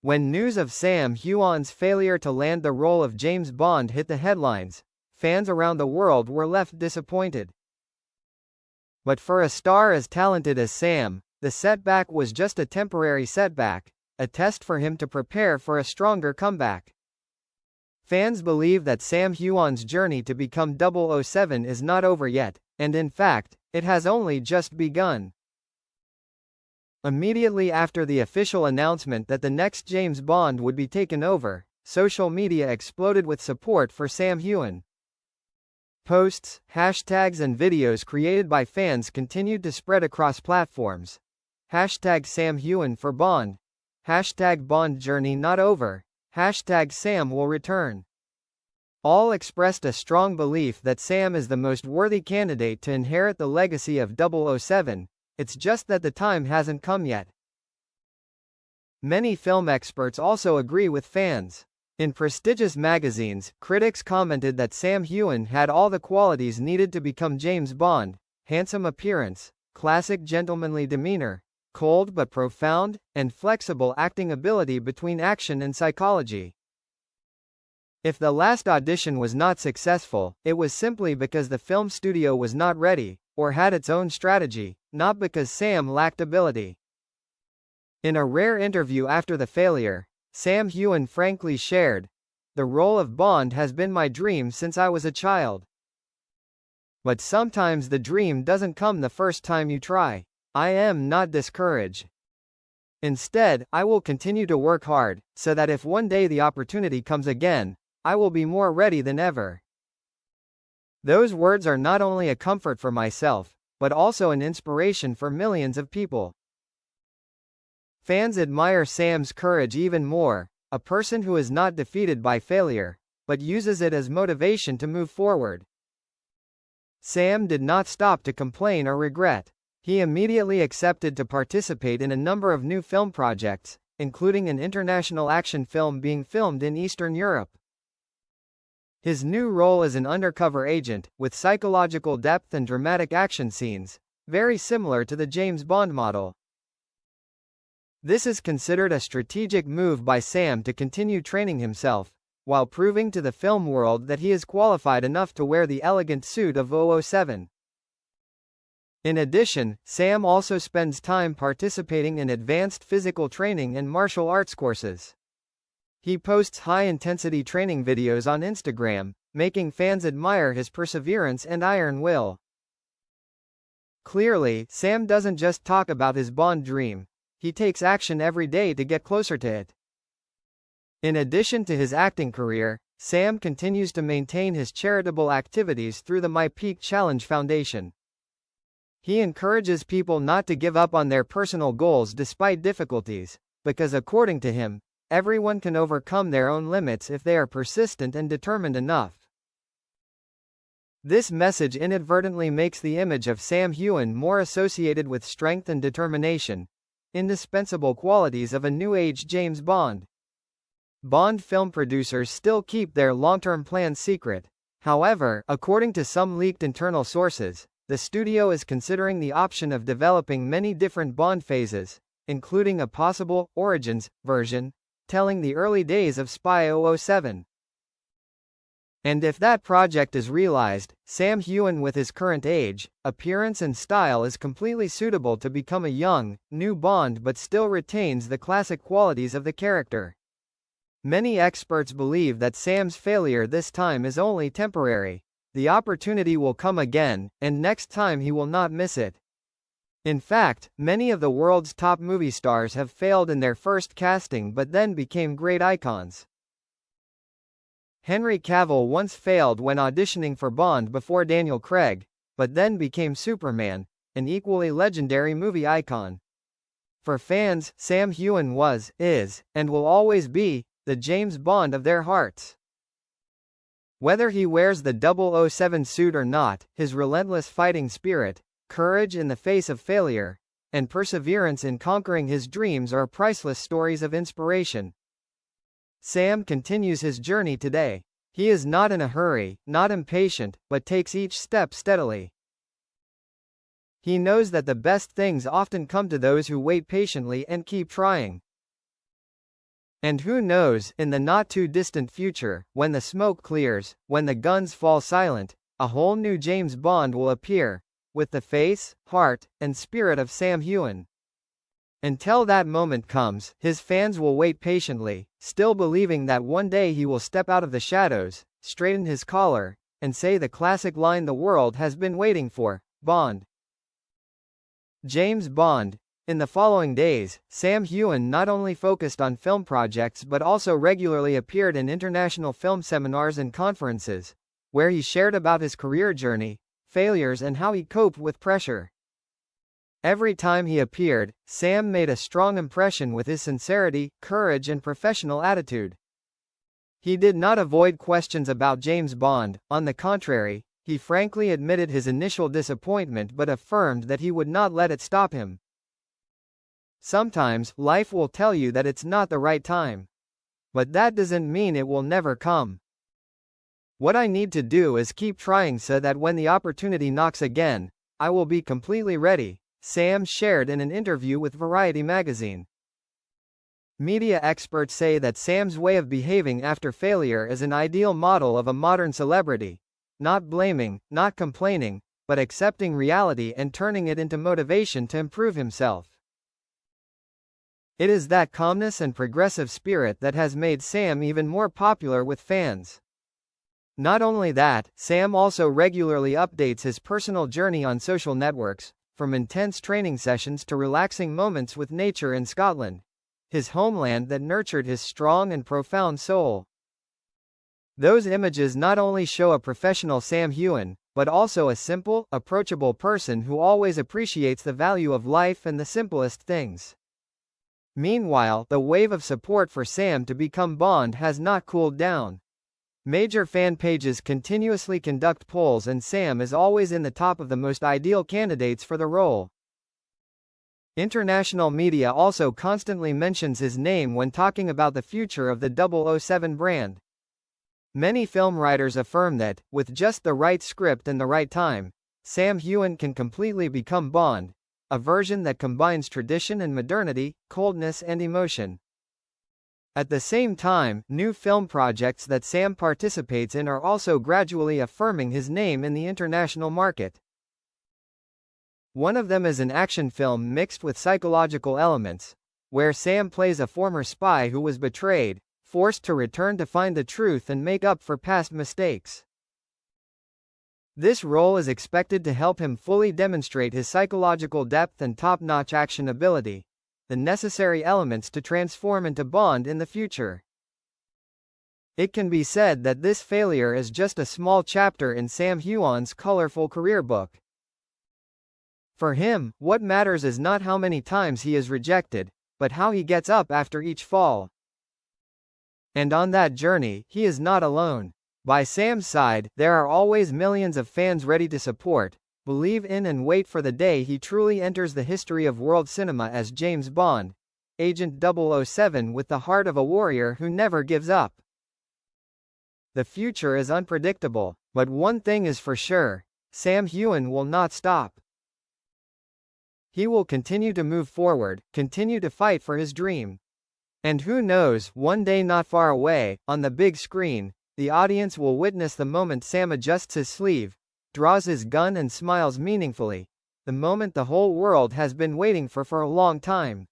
When news of Sam Heughan's failure to land the role of James Bond hit the headlines, fans around the world were left disappointed. But for a star as talented as Sam, the setback was just a temporary setback, a test for him to prepare for a stronger comeback. Fans believe that Sam Heughan's journey to become 007 is not over yet, and in fact, it has only just begun. Immediately after the official announcement that the next James Bond would be taken over, social media exploded with support for Sam Heughan. Posts, hashtags and videos created by fans continued to spread across platforms. Hashtag Sam Heughan for Bond. Hashtag Bond journey not over. Hashtag Sam will return. All expressed a strong belief that Sam is the most worthy candidate to inherit the legacy of 007, it's just that the time hasn't come yet. Many film experts also agree with fans. In prestigious magazines, critics commented that Sam Heughan had all the qualities needed to become James Bond: handsome appearance, classic gentlemanly demeanor, cold but profound, and flexible acting ability between action and psychology. If the last audition was not successful, it was simply because the film studio was not ready, or had its own strategy, not because Sam lacked ability. In a rare interview after the failure, Sam Heughan frankly shared, "The role of Bond has been my dream since I was a child. But sometimes the dream doesn't come the first time you try. I am not discouraged. Instead, I will continue to work hard, so that if one day the opportunity comes again, I will be more ready than ever." Those words are not only a comfort for myself, but also an inspiration for millions of people. Fans admire Sam's courage even more, a person who is not defeated by failure, but uses it as motivation to move forward. Sam did not stop to complain or regret. He immediately accepted to participate in a number of new film projects, including an international action film being filmed in Eastern Europe. His new role as an undercover agent, with psychological depth and dramatic action scenes, very similar to the James Bond model. This is considered a strategic move by Sam to continue training himself, while proving to the film world that he is qualified enough to wear the elegant suit of 007. In addition, Sam also spends time participating in advanced physical training and martial arts courses. He posts high-intensity training videos on Instagram, making fans admire his perseverance and iron will. Clearly, Sam doesn't just talk about his Bond dream. He takes action every day to get closer to it. In addition to his acting career, Sam continues to maintain his charitable activities through the My Peak Challenge Foundation. He encourages people not to give up on their personal goals despite difficulties, because according to him, everyone can overcome their own limits if they are persistent and determined enough. This message inadvertently makes the image of Sam Heughan more associated with strength and determination, indispensable qualities of a new-age James Bond. Bond film producers still keep their long-term plans secret. However, according to some leaked internal sources, the studio is considering the option of developing many different Bond phases, including a possible Origins version, telling the early days of Spy 007. And if that project is realized, Sam Heughan with his current age, appearance and style is completely suitable to become a young, new Bond but still retains the classic qualities of the character. Many experts believe that Sam's failure this time is only temporary. The opportunity will come again, and next time he will not miss it. In fact, many of the world's top movie stars have failed in their first casting but then became great icons. Henry Cavill once failed when auditioning for Bond before Daniel Craig, but then became Superman, an equally legendary movie icon. For fans, Sam Heughan was, is, and will always be, the James Bond of their hearts. Whether he wears the 007 suit or not, his relentless fighting spirit, courage in the face of failure, and perseverance in conquering his dreams are priceless stories of inspiration. Sam continues his journey today. He is not in a hurry, not impatient, but takes each step steadily. He knows that the best things often come to those who wait patiently and keep trying. And who knows, in the not-too-distant future, when the smoke clears, when the guns fall silent, a whole new James Bond will appear, with the face, heart, and spirit of Sam Heughan. Until that moment comes, his fans will wait patiently, still believing that one day he will step out of the shadows, straighten his collar, and say the classic line the world has been waiting for, Bond. James Bond. In the following days, Sam Heughan not only focused on film projects but also regularly appeared in international film seminars and conferences, where he shared about his career journey, failures and how he coped with pressure. Every time he appeared, Sam made a strong impression with his sincerity, courage and professional attitude. He did not avoid questions about James Bond, on the contrary, he frankly admitted his initial disappointment but affirmed that he would not let it stop him. Sometimes, life will tell you that it's not the right time. But that doesn't mean it will never come. What I need to do is keep trying so that when the opportunity knocks again, I will be completely ready, Sam shared in an interview with Variety magazine. Media experts say that Sam's way of behaving after failure is an ideal model of a modern celebrity. Not blaming, not complaining, but accepting reality and turning it into motivation to improve himself. It is that calmness and progressive spirit that has made Sam even more popular with fans. Not only that, Sam also regularly updates his personal journey on social networks, from intense training sessions to relaxing moments with nature in Scotland, his homeland that nurtured his strong and profound soul. Those images not only show a professional Sam Heughan, but also a simple, approachable person who always appreciates the value of life and the simplest things. Meanwhile, the wave of support for Sam to become Bond has not cooled down. Major fan pages continuously conduct polls and Sam is always in the top of the most ideal candidates for the role. International media also constantly mentions his name when talking about the future of the 007 brand. Many film writers affirm that, with just the right script and the right time, Sam Heughan can completely become Bond, a version that combines tradition and modernity, coldness and emotion. At the same time, new film projects that Sam participates in are also gradually affirming his name in the international market. One of them is an action film mixed with psychological elements, where Sam plays a former spy who was betrayed, forced to return to find the truth and make up for past mistakes. This role is expected to help him fully demonstrate his psychological depth and top-notch action ability, the necessary elements to transform into Bond in the future. It can be said that this failure is just a small chapter in Sam Heughan's colorful career book. For him, what matters is not how many times he is rejected, but how he gets up after each fall. And on that journey, he is not alone. By Sam's side, there are always millions of fans ready to support, believe in and wait for the day he truly enters the history of world cinema as James Bond, Agent 007 with the heart of a warrior who never gives up. The future is unpredictable, but one thing is for sure, Sam Heughan will not stop. He will continue to move forward, continue to fight for his dream. And who knows, one day not far away, on the big screen, the audience will witness the moment Sam adjusts his sleeve, draws his gun and smiles meaningfully, the moment the whole world has been waiting for a long time.